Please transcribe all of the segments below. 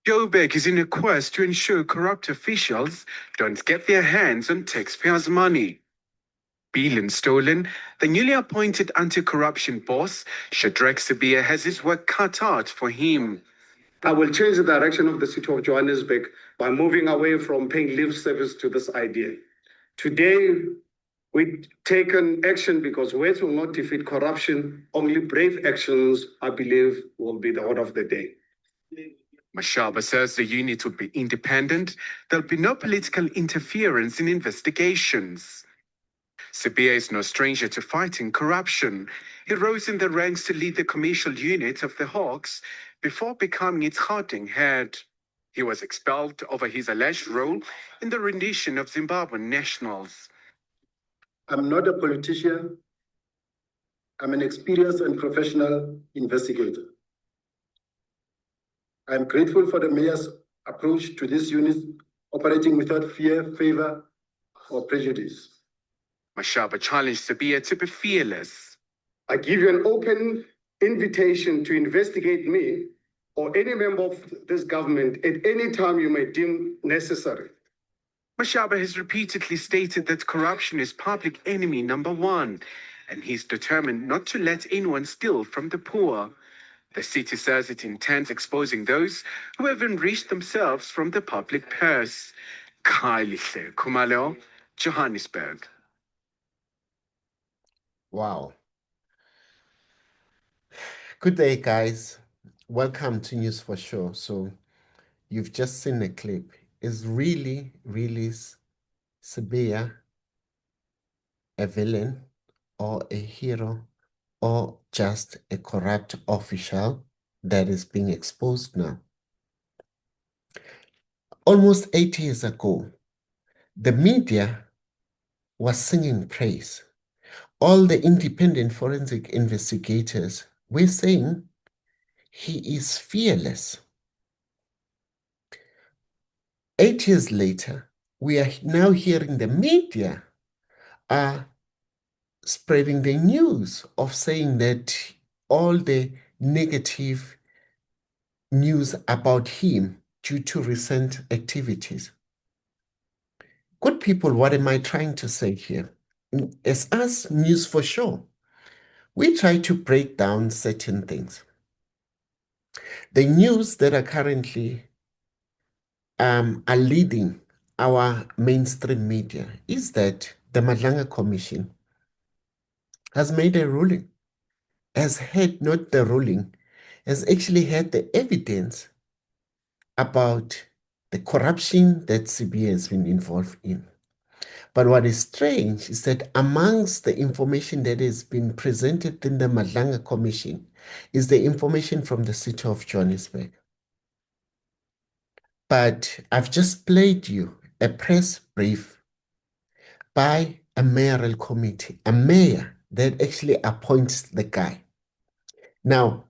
Joburg is in a quest to ensure corrupt officials don't get their hands on taxpayers' money. Billion stolen, the newly appointed anti-corruption boss, Shadrach Sibiya, has his work cut out for him. I will change the direction of the city of Johannesburg by moving away from paying lip service to this idea. Today, we've taken action because words will not defeat corruption. Only brave actions, I believe, will be the order of the day. Mashaba says the unit will be independent. There'll be no political interference in investigations. Sibiya is no stranger to fighting corruption. He rose in the ranks to lead the commercial unit of the Hawks before becoming its Gauteng head. He was expelled over his alleged role in the rendition of Zimbabwean nationals. I'm not a politician. I'm an experienced and professional investigator. I'm grateful for the mayor's approach to this unit, operating without fear, favor, or prejudice. Mashaba challenged Sibiya to be fearless. I give you an open invitation to investigate me or any member of this government at any time you may deem necessary. Mashaba has repeatedly stated that corruption is public enemy number one, and he's determined not to let anyone steal from the poor. The city says it intends exposing those who have enriched themselves from the public purse. Khalihle Khumalo, Johannesburg. Wow. Good day, guys. Welcome to News for Sure. So you've just seen a clip. Is really Sibiya a villain or a hero or just a corrupt official that is being exposed now? Almost 8 years ago, the media was singing praise. All the independent forensic investigators were saying he is fearless. 8 years later, we are now hearing the media are spreading the news of saying that all the negative news about him due to recent activities. Good people, what am I trying to say here? As us, News for Sure, we try to break down certain things. The news that are currently are leading our mainstream media is that the Madlanga Commission has made a ruling, has had not the ruling, has actually had the evidence about the corruption that Sibiya has been involved in. But what is strange is that amongst the information that has been presented in the Madlanga Commission is the information from the city of Johannesburg. But I've just played you a press brief by a mayoral committee, a mayor that actually appoints the guy. Now,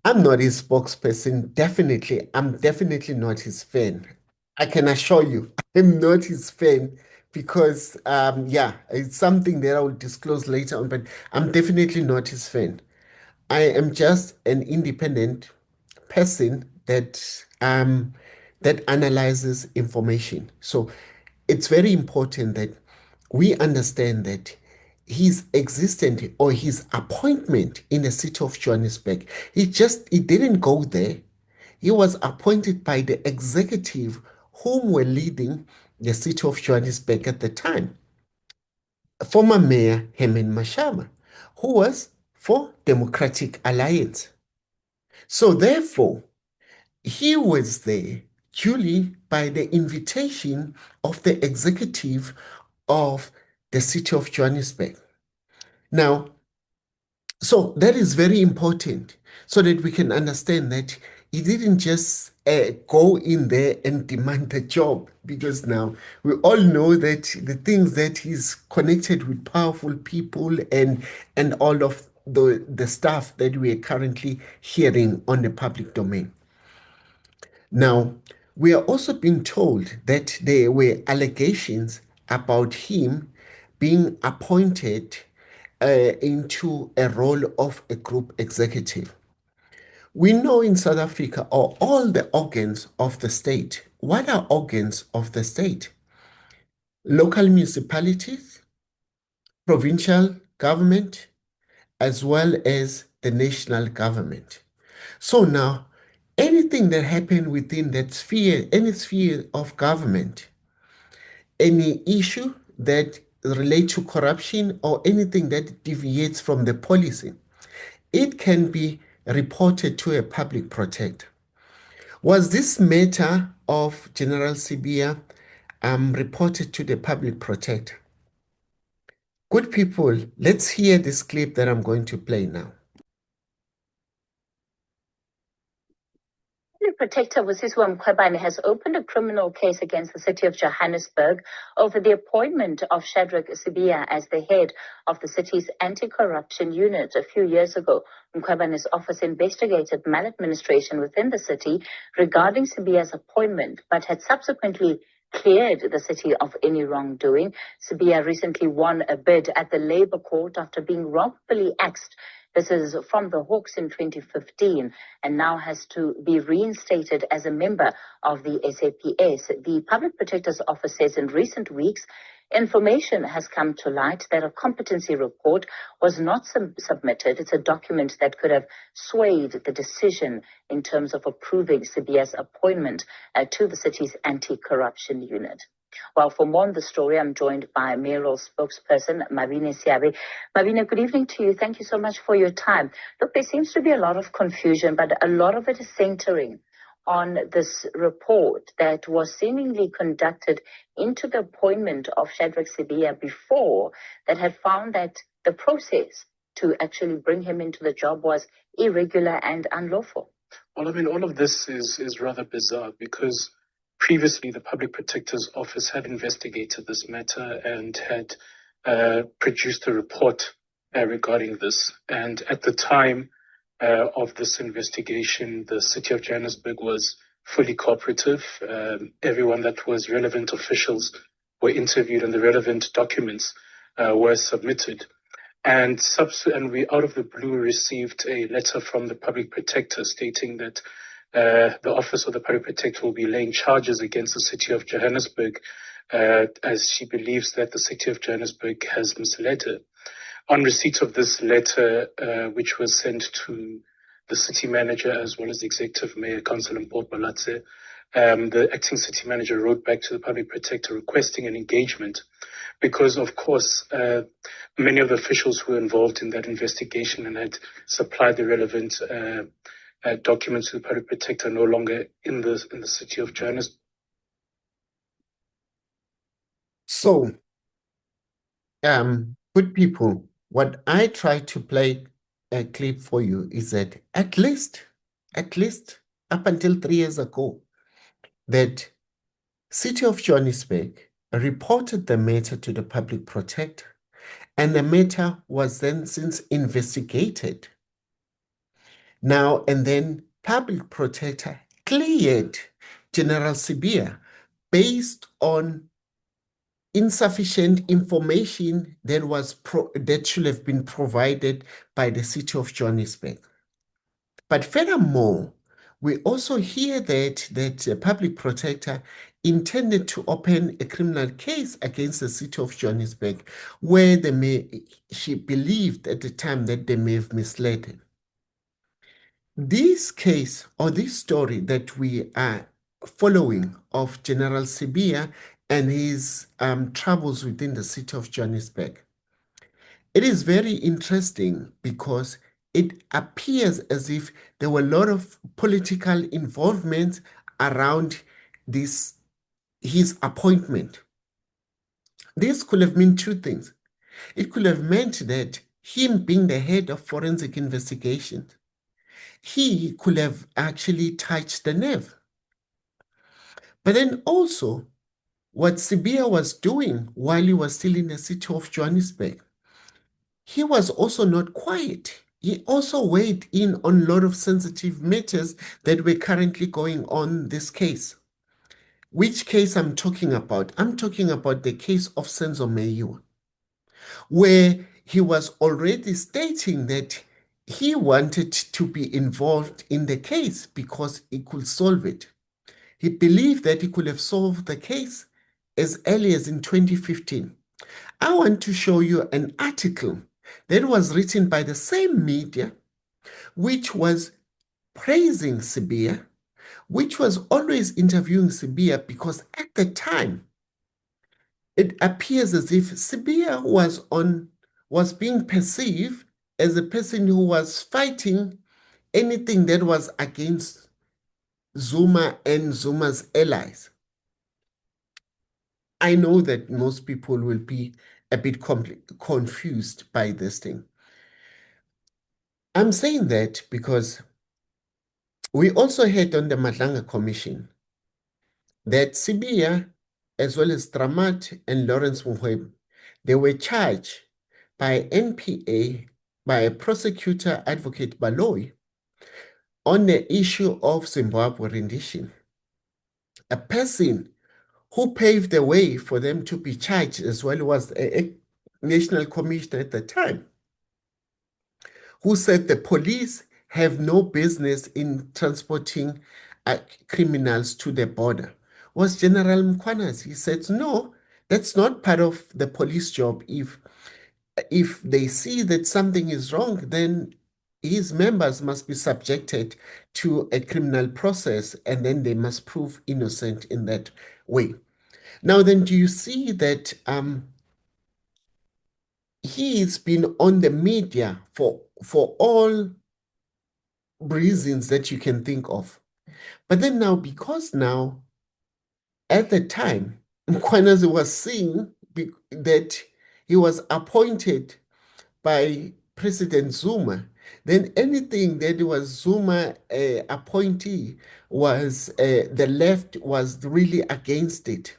I'm not his spokesperson. I'm definitely not his fan. I can assure you, I'm not his fan because, yeah, it's something that I will disclose later on, but I'm definitely not his fan. I am just an independent person that analyzes information. So it's very important that we understand that his existence or his appointment in the city of Johannesburg, he didn't go there. He was appointed by the executive whom were leading the city of Johannesburg at the time. Former Mayor Herman Mashaba, who was for Democratic Alliance. So therefore, he was there purely by the invitation of the executive of the city of Johannesburg. Now, so that is very important so that we can understand that he didn't just go in there and demand the job, because now we all know that the things that he's connected with powerful people and all of the stuff that we are currently hearing on the public domain. Now, we are also being told that there were allegations about him being appointed into a role of a group executive. We know in South Africa are all the organs of the state. What are organs of the state? Local municipalities, provincial government, as well as the national government. So now, anything that happened within that sphere, any sphere of government, any issue that relate to corruption or anything that deviates from the policy, it can be reported to a public protector. Was this matter of General Sibiya reported to the public protector? Good people, let's hear this clip that I'm going to play now. Public Protector Busisiwe Mkhwebane has opened a criminal case against the city of Johannesburg over the appointment of Shadrack Sibiya as the head of the city's anti-corruption unit. A few years ago, Mkhwebane's office investigated maladministration within the city regarding Sibiya's appointment, but had subsequently cleared the city of any wrongdoing. Sibiya recently won a bid at the Labour Court after being wrongfully axed. This is from the Hawks in 2015 and now has to be reinstated as a member of the SAPS. The Public Protector's Office says in recent weeks, information has come to light that a competency report was not submitted. It's a document that could have swayed the decision in terms of approving Sibiya's appointment to the city's anti-corruption unit. Well, for more on the story, I'm joined by mayoral spokesperson Mabine Siabe. Mabine, good evening to you. Thank you so much for your time. Look, there seems to be a lot of confusion, but a lot of it is centering on this report that was seemingly conducted into the appointment of Shadrack Sibiya before, that had found that the process to actually bring him into the job was irregular and unlawful. Well, I mean, all of this is rather bizarre because previously the Public Protector's Office had investigated this matter and had produced a report regarding this. And at the time of this investigation, the city of Johannesburg was fully cooperative. Everyone that was relevant officials were interviewed and the relevant documents were submitted. And we, out of the blue, received a letter from the Public Protector stating that the Office of the Public Protector will be laying charges against the city of Johannesburg as she believes that the city of Johannesburg has misled her. On receipt of this letter, which was sent to the city manager as well as the executive mayor, Councillor Mpho Balatse, the acting city manager wrote back to the Public Protector requesting an engagement because, of course, many of the officials who were involved in that investigation and had supplied the relevant documents to the Public Protector no longer in the city of Johannesburg. So, good people, what I try to play a clip for you is that at least up until 3 years ago, that City of Johannesburg reported the matter to the Public Protector, and the matter was then since investigated. Now, and then Public Protector cleared General Sibiya based on insufficient information that was that should have been provided by the city of Johannesburg. But furthermore, we also hear that the Public Protector intended to open a criminal case against the city of Johannesburg, where she believed at the time that they may have misled her. This case or this story that we are following of General Sibiya and his troubles within the city of Johannesburg, it is very interesting because it appears as if there were a lot of political involvement around his appointment. This could have meant two things. It could have meant that him being the head of forensic investigations, he could have actually touched the nerve. But then also, what Sibiya was doing while he was still in the city of Johannesburg, he was also not quiet. He also weighed in on a lot of sensitive matters that were currently going on in this case. Which case I'm talking about? I'm talking about the case of Senzo Meyiwa, where he was already stating that he wanted to be involved in the case because he could solve it. He believed that he could have solved the case as early as in 2015. I want to show you an article that was written by the same media, which was praising Sibiya, which was always interviewing Sibiya because at the time, it appears as if Sibiya was being perceived as a person who was fighting anything that was against Zuma and Zuma's allies. I know that most people will be a bit confused by this thing. I'm saying that because we also heard on the Madlanga Commission that Sibiya, as well as Dramat and Lawrence Muhweb, they were charged by NPA, by a prosecutor, Advocate Baloy, on the issue of Zimbabwe rendition. A person who paved the way for them to be charged as well was a national commissioner at the time, who said the police have no business in transporting criminals to the border, was General Mkwanas. He said, no, that's not part of the police job. If they see that something is wrong, then his members must be subjected to a criminal process, and then they must prove innocent in that way. Now, then, do you see that he's been on the media for all reasons that you can think of? But then now, because now, at the time, Mkhwanazi was seeing that he was appointed by President Zuma, then anything that was Zuma appointee was the left was really against it,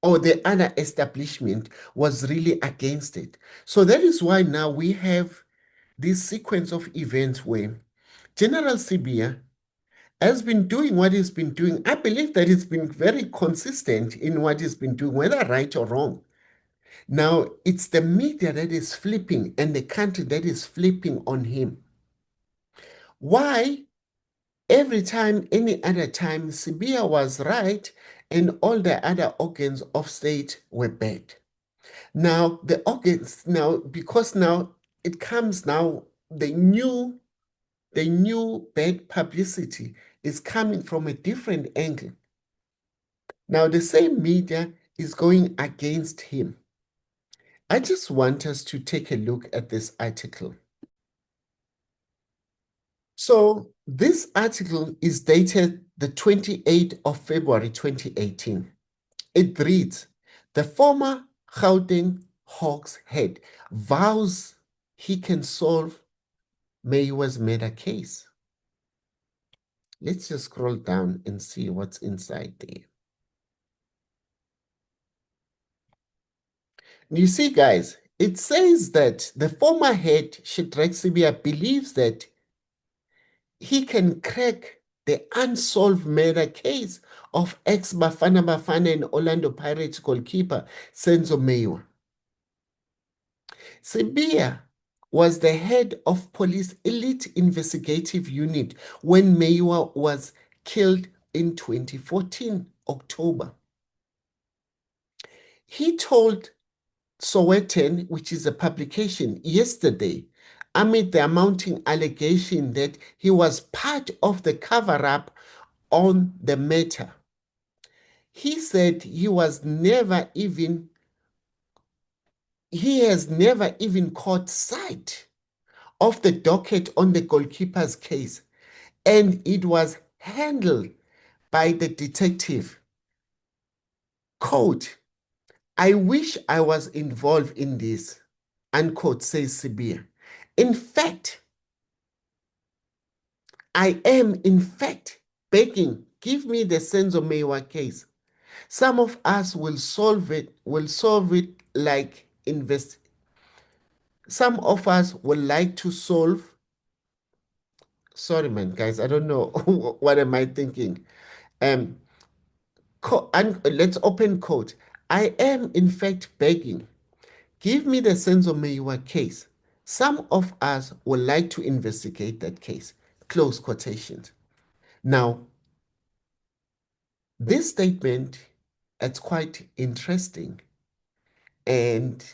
or the other establishment was really against it. So that is why now we have this sequence of events where General Sibiya has been doing what he's been doing. I believe that he's been very consistent in what he's been doing, whether right or wrong. Now, it's the media that is flipping and the country that is flipping on him. Why? Every time, any other time, Sibiya was right and all the other organs of state were bad. Now, the organs, now, because now it comes now, the new bad publicity is coming from a different angle. Now, the same media is going against him. I just want us to take a look at this article. So this article is dated the 28th of February 2018. It reads, the former Gauteng Hawks head vows he can solve Mayo's murder case. Let's just scroll down and see what's inside there. You see, guys, it says that the former head, Shadrack Sibiya, believes that he can crack the unsolved murder case of ex-Bafana Bafana and Orlando Pirates goalkeeper Senzo Meyiwa. Sibiya was the head of police elite investigative unit when Meyiwa was killed in 2014, October. He told Sowetan, which is a publication, yesterday, amid the mounting allegation that he was part of the cover-up on the matter. He said he has never even caught sight of the docket on the goalkeeper's case, and it was handled by the detective. Quote, I wish I was involved in this, unquote, says Sibiya. In fact, I am in fact begging, give me the Senzo Meyiwa case. Some of us will solve it like some of us would like to solve. Sorry, man, guys, I don't know what am I thinking. And let's open quote. I am in fact begging, give me the Senzo Meyiwa case. Some of us would like to investigate that case. Close quotations. Now, this statement is quite interesting and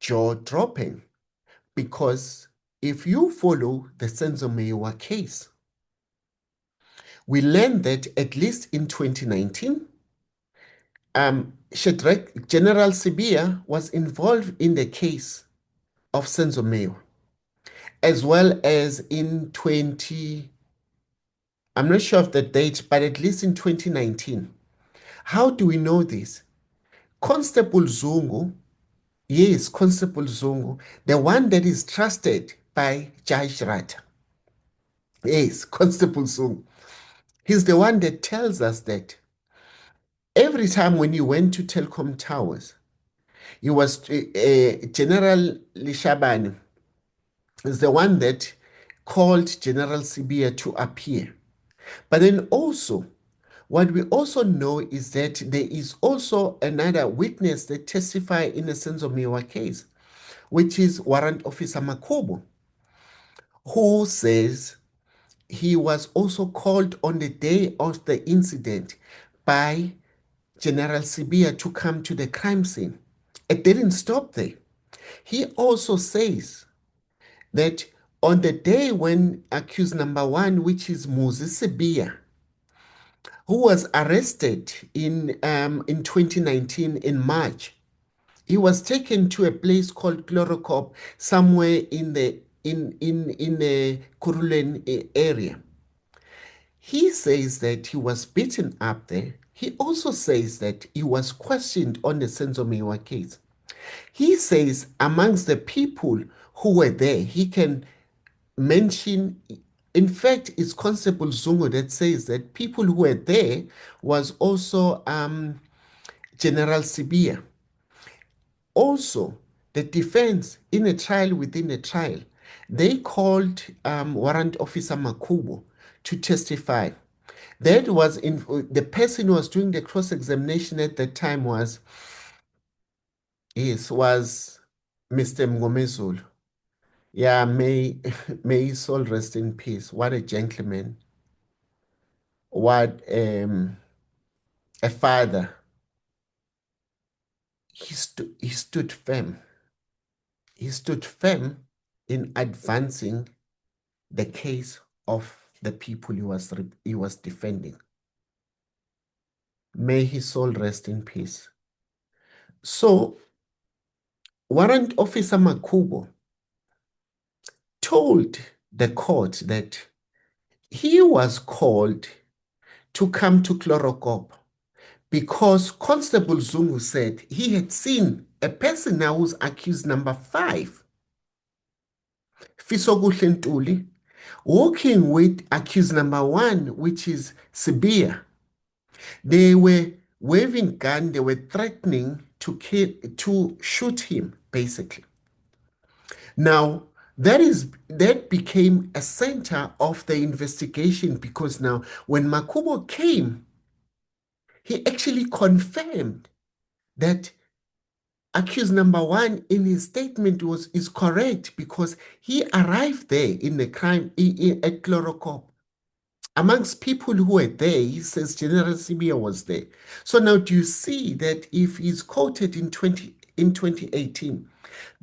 jaw-dropping because if you follow the Senzo Meyiwa case, we learned that at least in 2019, Shadrach General Sibiya was involved in the case of Senzo Meyiwa, as well as in I'm not sure of the date, but at least in 2019. How do we know this? Constable Zungu, yes, Constable Zungu, the one that is trusted by Judge Rata. Yes, Constable Zungu. He's the one that tells us that every time when you went to Telkom Towers, he was General Lishabani is the one that called General Sibiya to appear. But then also, what we also know is that there is also another witness that testified in the Senzo Meyiwa case, which is Warrant Officer Makubo, who says he was also called on the day of the incident by General Sibiya to come to the crime scene. It didn't stop there. He also says that on the day when accused number one, which is Muzi Sibiya, who was arrested in 2019 in March, he was taken to a place called Chlorocop somewhere in the Kurulen area. He says that he was beaten up there. He also says that he was questioned on the Senzo Meyiwa case. He says amongst the people who were there, he can mention, in fact, it's Constable Zungu that says that people who were there was also General Sibiya. Also, the defense in a trial within a trial, they called Warrant Officer Makubo to testify. That was the person who was doing the cross-examination at that time was Mr. Mngomezulu. Yeah, may his soul rest in peace. What a gentleman. What a father. He stood firm. He stood firm in advancing the case of the people he was defending. May his soul rest in peace. So, Warrant Officer Makubo told the court that he was called to come to Chlorocop because Constable Zungu said he had seen a person now who's accused number 5, Fisokuhle Ntuli, walking with accused number 1, which is Sibiya. They were waving gun, they were threatening to shoot him, basically. Now, that became a center of the investigation because now when Makubo came, he actually confirmed that accused number 1 in his statement is correct because he arrived there in the crime at Chlorocop. Amongst people who were there, he says General Sibiya was there. So now do you see that if he's quoted in 2018,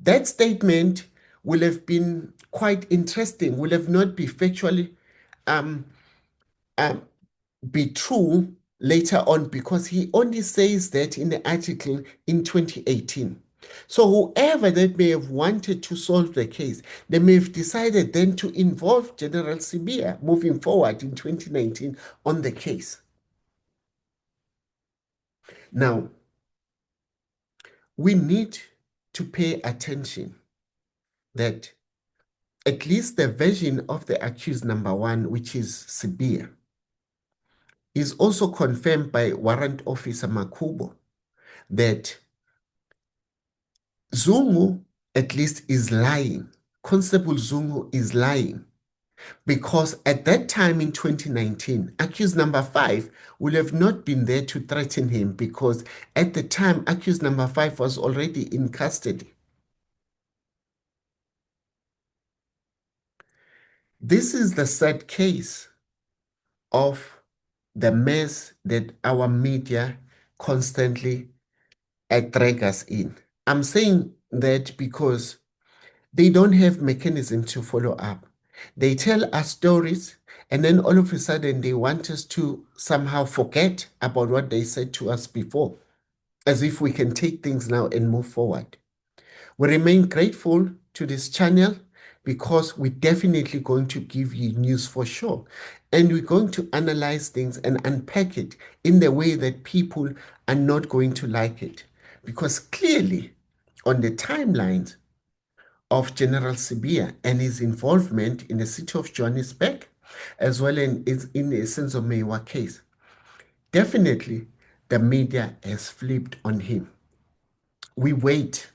that statement will have been quite interesting, will have not be factually be true later on because he only says that in the article in 2018. So whoever that may have wanted to solve the case, they may have decided then to involve General Sibiya moving forward in 2019 on the case. Now, we need to pay attention that at least the version of the accused number 1, which is Sibiya, is also confirmed by Warrant Officer Makubo that Zungu at least is lying. Constable Zungu is lying because at that time in 2019, accused number 5 would have not been there to threaten him because at the time, accused number 5 was already in custody. This is the sad case of the mess that our media constantly drag us in. I'm saying that because they don't have mechanism to follow up. They tell us stories, and then all of a sudden they want us to somehow forget about what they said to us before, as if we can take things now and move forward. We remain grateful to this channel because we're definitely going to give you news for sure. And we're going to analyze things and unpack it in the way that people are not going to like it. Because clearly, on the timelines of General Sibiya and his involvement in the city of Johannesburg, as well in the Senzo Meyiwa case, definitely the media has flipped on him. We wait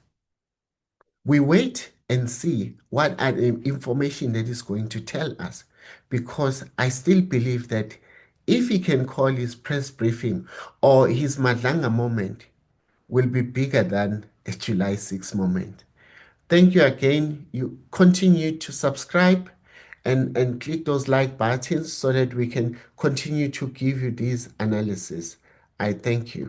and see what are the information that is going to tell us, because I still believe that if he can call his press briefing or his Madlanga moment will be bigger than a July 6 moment. Thank you again. You continue to subscribe and click those like buttons so that we can continue to give you these analysis. I thank you.